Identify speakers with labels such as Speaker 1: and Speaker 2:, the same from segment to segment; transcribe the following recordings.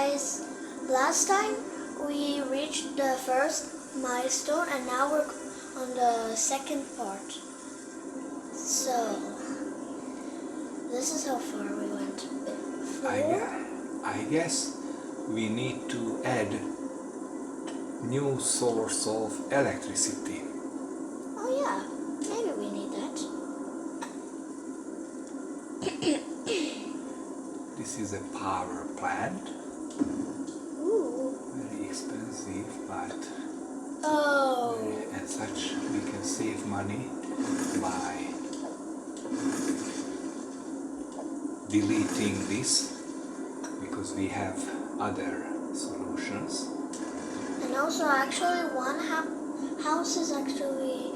Speaker 1: guys, last time we reached the first milestone and now we're on the second part. So, this is how far we went.
Speaker 2: I guess we need to add new source of electricity.
Speaker 1: Oh yeah, maybe we need that.
Speaker 2: This is a power plant.
Speaker 1: Ooh.
Speaker 2: Very expensive, but as such we can save money by deleting this, because we have other solutions.
Speaker 1: And also, actually, one house is actually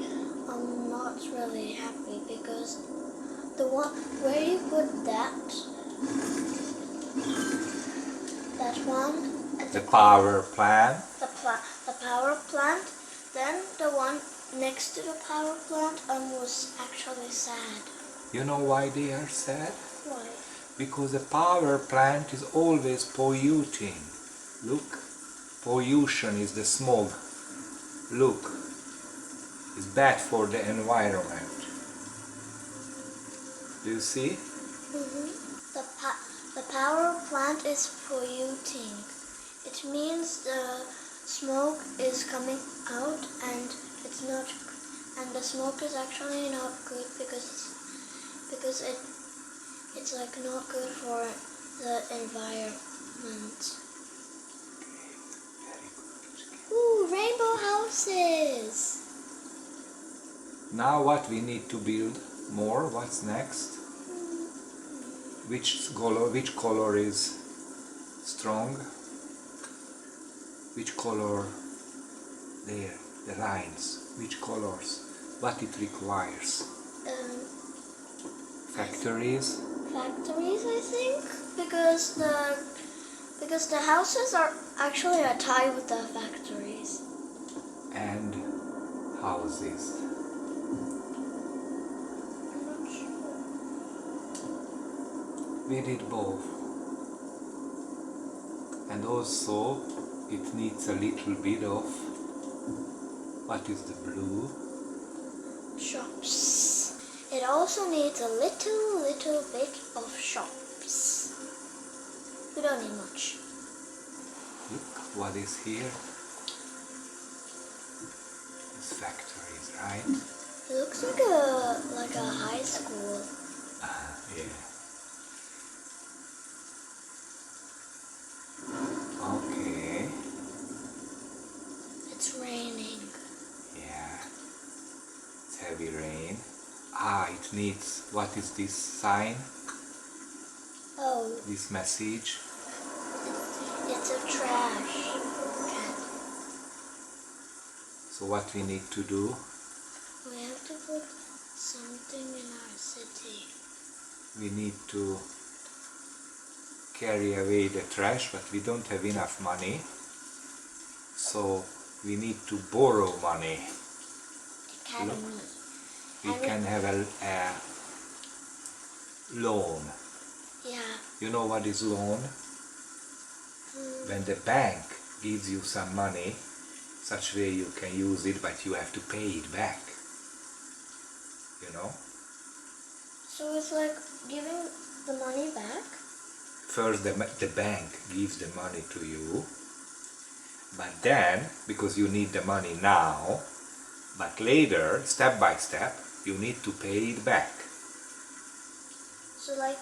Speaker 1: not really happy because the one where you put that one at
Speaker 2: The power plant.
Speaker 1: the power plant, then the one next to the power plant was actually sad.
Speaker 2: You know why they are sad?
Speaker 1: Why?
Speaker 2: Because the power plant is always polluting. Look, pollution is the smog. Look, it's bad for the environment. Do you see?
Speaker 1: Mm-hmm. The power plant is polluting. It means the smoke is coming out and it's not, and the smoke is actually not good because it's like not good for the environment. Ooh, rainbow houses!
Speaker 2: Now what we need to build more? What's next? Which color is strong? Which color there? The lines. Which colors? What it requires? Factories?
Speaker 1: Factories, I think, because the houses are actually a tie with the factories.
Speaker 2: And houses.
Speaker 1: I'm not sure.
Speaker 2: We did both. And also it needs a little bit of, what is the blue?
Speaker 1: Shops. It also needs a little bit of shops. We don't need much.
Speaker 2: Look what is here. It's factories, right?
Speaker 1: It looks like a high school.
Speaker 2: Yeah. Okay.
Speaker 1: It's raining.
Speaker 2: Yeah. It's heavy rain. It needs, what is this sign?
Speaker 1: Oh.
Speaker 2: This message?
Speaker 1: It's a trash can.
Speaker 2: So what we need to do?
Speaker 1: We have to put something in our city.
Speaker 2: We need to carry away the trash, but we don't have enough money. So we need to borrow money.
Speaker 1: Academy.
Speaker 2: We can have a loan.
Speaker 1: Yeah.
Speaker 2: You know what is loan? When the bank gives you some money, such way you can use it, but you have to pay it back. You know?
Speaker 1: So it's like giving the money back?
Speaker 2: First the bank gives the money to you, but then, because you need the money now, but later, step by step, you need to pay it back.
Speaker 1: So like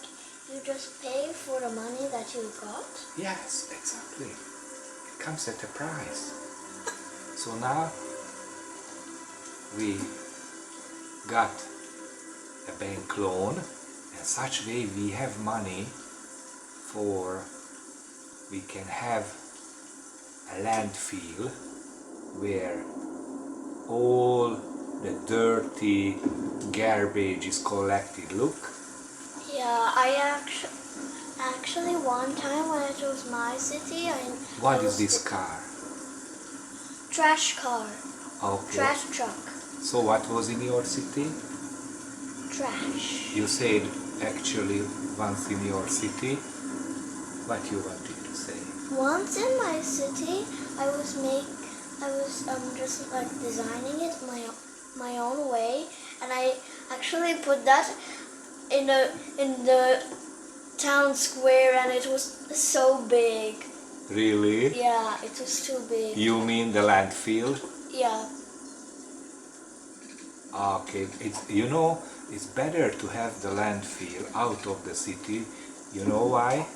Speaker 1: you just pay for the money that you got?
Speaker 2: Yes, exactly. It comes at a price. So now we got a bank loan, and such way we have money for, we can have a landfill where all the dirty garbage is collected. Look.
Speaker 1: Yeah, I actually one time when it was my city,
Speaker 2: What is this car?
Speaker 1: Trash car.
Speaker 2: Okay.
Speaker 1: Trash truck.
Speaker 2: So what was in your city?
Speaker 1: Trash.
Speaker 2: You said actually once in your city. What you wanted to say?
Speaker 1: Once in my city, I was just like designing it my own way, and I actually put that in the town square, and it was so big.
Speaker 2: Really?
Speaker 1: Yeah, it was too big.
Speaker 2: You mean the landfill?
Speaker 1: Yeah.
Speaker 2: Okay, it's better to have the landfill out of the city. You know why?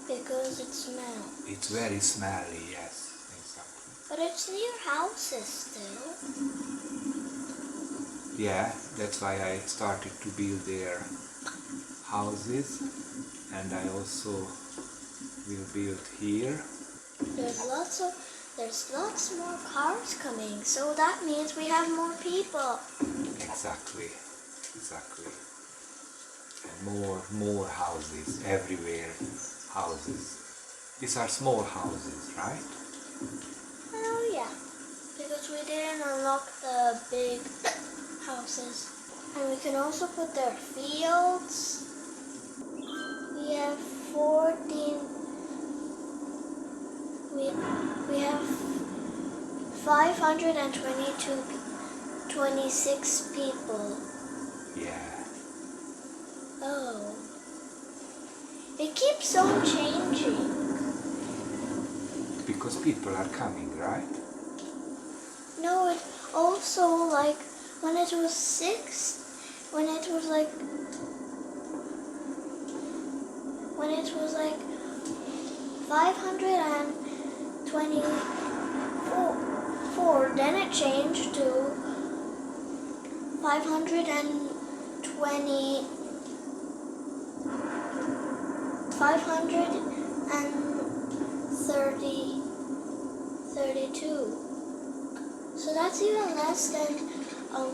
Speaker 1: Because it smells.
Speaker 2: It's very smelly, yes, exactly.
Speaker 1: But it's near houses still.
Speaker 2: Yeah, that's why I started to build their houses, and I also will build here.
Speaker 1: There's lots more cars coming, so that means we have more people.
Speaker 2: Exactly. And more houses, everywhere houses. These are small houses, right?
Speaker 1: Oh yeah, because we didn't unlock the big houses. And we can also put their fields. We have 14. We have 26 people.
Speaker 2: Yeah.
Speaker 1: Oh. It keeps on changing.
Speaker 2: Because people are coming, right?
Speaker 1: No, it also like when it was 524, then it changed to 532. So that's even less than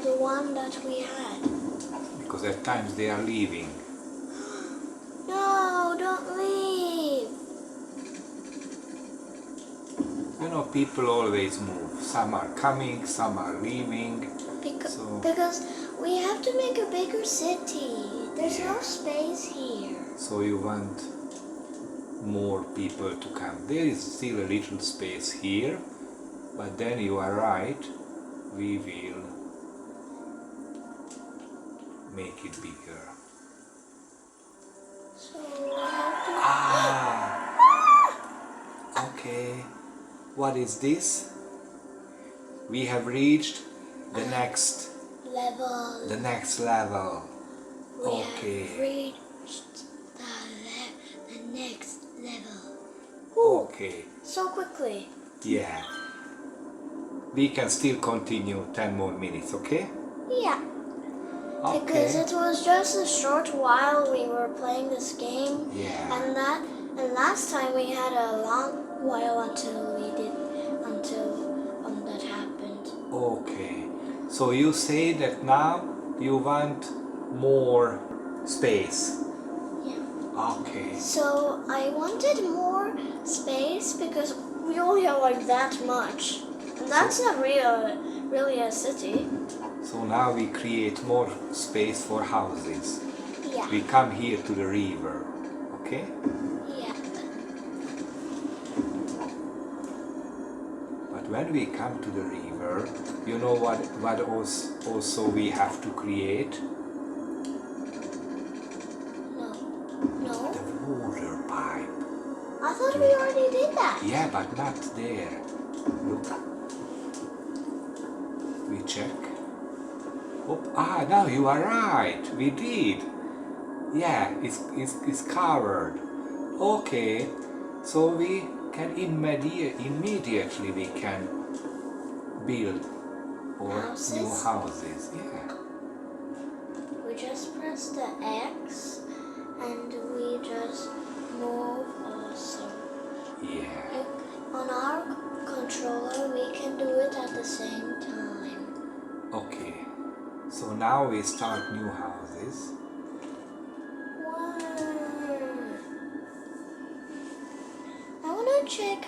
Speaker 1: the one that we had.
Speaker 2: Because at times they are leaving.
Speaker 1: No, don't leave.
Speaker 2: You know, people always move. Some are coming, some are leaving.
Speaker 1: Because we have to make a bigger city. There's no
Speaker 2: Yeah.
Speaker 1: space here.
Speaker 2: So you want more people to come. There is still a little space here, but then you are right, we will make it bigger.
Speaker 1: So we have to...
Speaker 2: Okay. What is this? We have reached the next
Speaker 1: level.
Speaker 2: The next level.
Speaker 1: We
Speaker 2: Okay.
Speaker 1: have reached the next level.
Speaker 2: Okay.
Speaker 1: So quickly.
Speaker 2: Yeah. We can still continue 10 more minutes, okay?
Speaker 1: Yeah. Because it was just a short while we were playing this game.
Speaker 2: Yeah.
Speaker 1: And last time we had a long while until that happened.
Speaker 2: Okay. So you say that now you want more space.
Speaker 1: Yeah.
Speaker 2: Okay.
Speaker 1: So I wanted more space because we only have like that much. And that's not really a city.
Speaker 2: So now we create more space for houses.
Speaker 1: Yeah.
Speaker 2: We come here to the river, okay?
Speaker 1: Yeah.
Speaker 2: But when we come to the river, you know what also we have to create?
Speaker 1: No.
Speaker 2: The water pipe.
Speaker 1: I thought we already did that.
Speaker 2: Yeah, but not there. Look. We check. Now you are right. We did. Yeah, it's covered. Okay, so we can immediately we can build our new houses. Yeah.
Speaker 1: We just press the X and we just move also.
Speaker 2: Yeah.
Speaker 1: On our controller we can do it at the same time.
Speaker 2: Okay. So now we start new houses.
Speaker 1: Wow. I want to check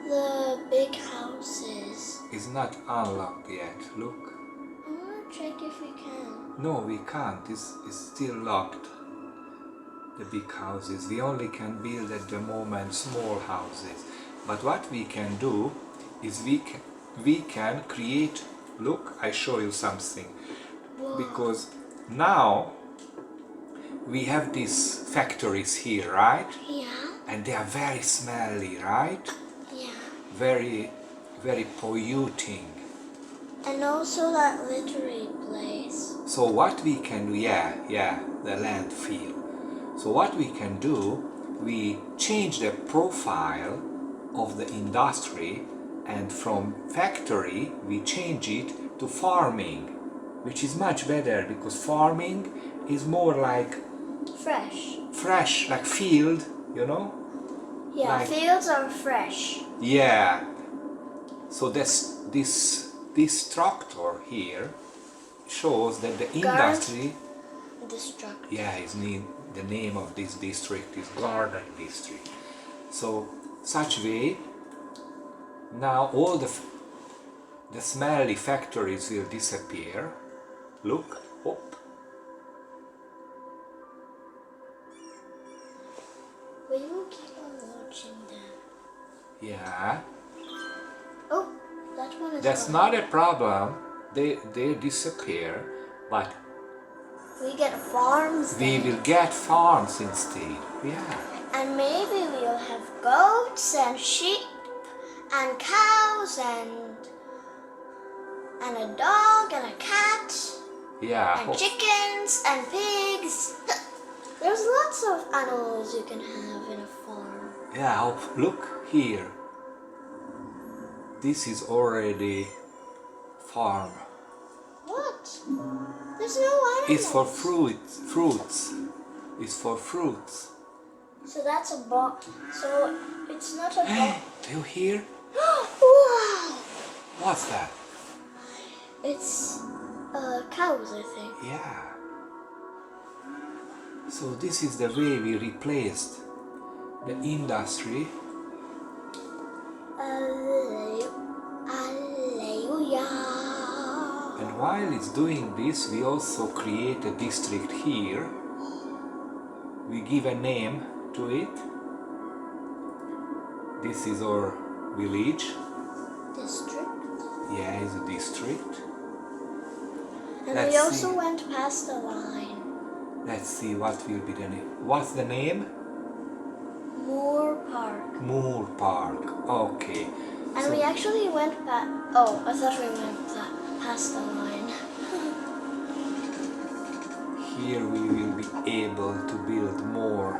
Speaker 1: the big houses.
Speaker 2: It's not unlocked yet. Look.
Speaker 1: I want to check if we can.
Speaker 2: No, we can't. It's still locked. The big houses. We only can build at the moment small houses. But what we can do is we can create, look, I show you something.
Speaker 1: Whoa.
Speaker 2: Because now we have these factories here, right?
Speaker 1: Yeah.
Speaker 2: And they are very smelly, right?
Speaker 1: Yeah.
Speaker 2: Very, very polluting.
Speaker 1: And also that littering place.
Speaker 2: So what we can do, yeah, the landfill. So what we can do, we change the profile of the industry, and from factory we change it to farming, which is much better because farming is more like fresh, like field, you know?
Speaker 1: Yeah,
Speaker 2: Like,
Speaker 1: fields are fresh.
Speaker 2: yeah. So this tractor here shows that the industry,
Speaker 1: Destruct.
Speaker 2: yeah, the name of this district is Garden District. So such way, now all the smelly factories will disappear. Look, hop.
Speaker 1: We will keep on watching them.
Speaker 2: Yeah.
Speaker 1: Oh, that one is
Speaker 2: That's
Speaker 1: gone.
Speaker 2: not a problem. They disappear, but
Speaker 1: We get farms
Speaker 2: we
Speaker 1: then.
Speaker 2: will get farms instead. Yeah.
Speaker 1: And maybe we'll have goats and sheep and cows and a dog and a cat
Speaker 2: Yeah.
Speaker 1: and chickens and pigs. There's lots of animals you can have in a farm.
Speaker 2: Yeah, look here. This is already farm.
Speaker 1: What? There's no animals.
Speaker 2: It's for fruits. It's for fruits.
Speaker 1: So that's a box. So it's not a box.
Speaker 2: Do you hear?
Speaker 1: Wow!
Speaker 2: What's that?
Speaker 1: It's cows, I think.
Speaker 2: Yeah. So this is the way we replaced the industry.
Speaker 1: Alleluia.
Speaker 2: And while it's doing this, we also create a district here. We give a name to it. This is our village.
Speaker 1: District.
Speaker 2: Yeah, it's a district.
Speaker 1: And
Speaker 2: Let's
Speaker 1: we also
Speaker 2: see.
Speaker 1: went past the line.
Speaker 2: Let's see what will be the name. What's the name?
Speaker 1: Moore Park.
Speaker 2: Moore Park. Okay.
Speaker 1: And
Speaker 2: So-
Speaker 1: we actually went past. Oh, I thought we went past the line.
Speaker 2: Here we will be able to build more.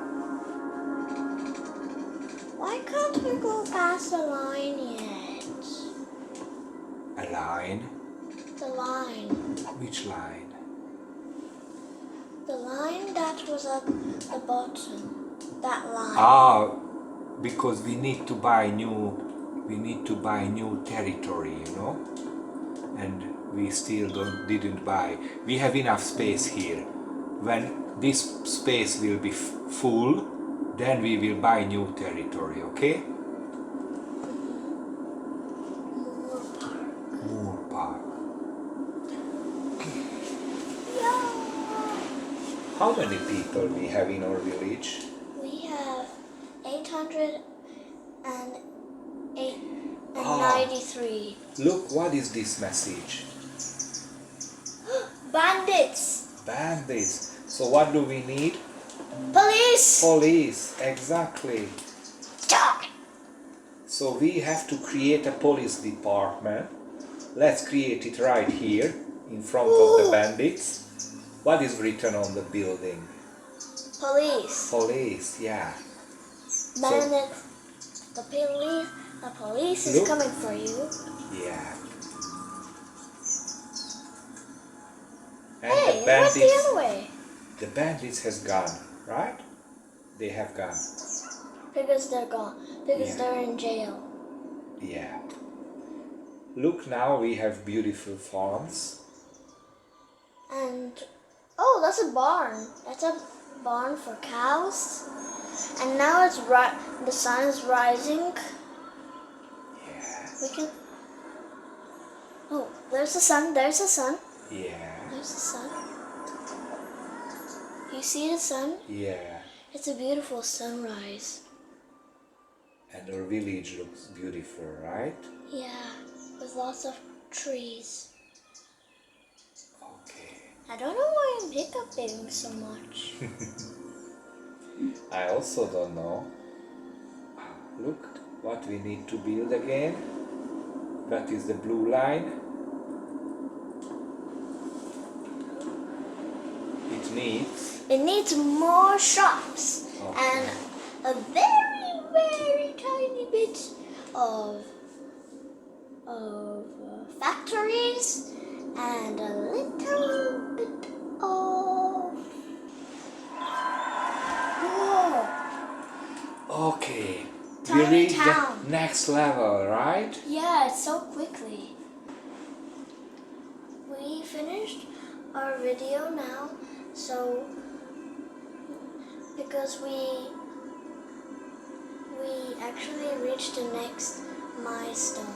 Speaker 1: Why can't we go past the line yet?
Speaker 2: A line?
Speaker 1: The line.
Speaker 2: Which line?
Speaker 1: The line that was at the bottom. That line.
Speaker 2: Ah, because we need to buy new territory, you know, and we still didn't buy. We have enough space here. When this space will be full, then we will buy new territory, okay?
Speaker 1: Moore Park.
Speaker 2: Moore Park.
Speaker 1: Yeah.
Speaker 2: How many people we have in our village?
Speaker 1: We have 893.
Speaker 2: Look, what is this message?
Speaker 1: Bandits!
Speaker 2: Bandits. So what do we need?
Speaker 1: Police!
Speaker 2: Police, exactly.
Speaker 1: Stop!
Speaker 2: So we have to create a police department. Let's create it right here in front of the bandits. What is written on the building?
Speaker 1: Police.
Speaker 2: Police, yeah.
Speaker 1: Bandits. The police is
Speaker 2: Look.
Speaker 1: coming for you.
Speaker 2: Yeah. And
Speaker 1: Hey,
Speaker 2: the
Speaker 1: it went
Speaker 2: bandits,
Speaker 1: the other way.
Speaker 2: the bandits has gone, right? They have gone.
Speaker 1: Because they're gone. Because
Speaker 2: Yeah.
Speaker 1: they're in jail.
Speaker 2: Yeah. Look, now we have beautiful farms.
Speaker 1: And oh, that's a barn. That's a barn for cows. And now it's the sun is rising.
Speaker 2: Yeah.
Speaker 1: We can. Oh, there's the sun. There's the sun.
Speaker 2: Yeah.
Speaker 1: There's the sun. You see the sun?
Speaker 2: Yeah.
Speaker 1: It's a beautiful sunrise.
Speaker 2: And our village looks beautiful, right?
Speaker 1: Yeah, with lots of trees.
Speaker 2: Okay.
Speaker 1: I don't know why I'm hiccuping so much.
Speaker 2: I also don't know. Look what we need to build again. That is the blue line.
Speaker 1: It needs more shops
Speaker 2: Okay.
Speaker 1: and a very, very tiny bit of factories and a little bit of... Whoa!
Speaker 2: Okay.
Speaker 1: Tiny
Speaker 2: We reached
Speaker 1: town.
Speaker 2: the next level, right?
Speaker 1: Yeah, it's so quickly. We finished our video now, so because we actually reached the next milestone.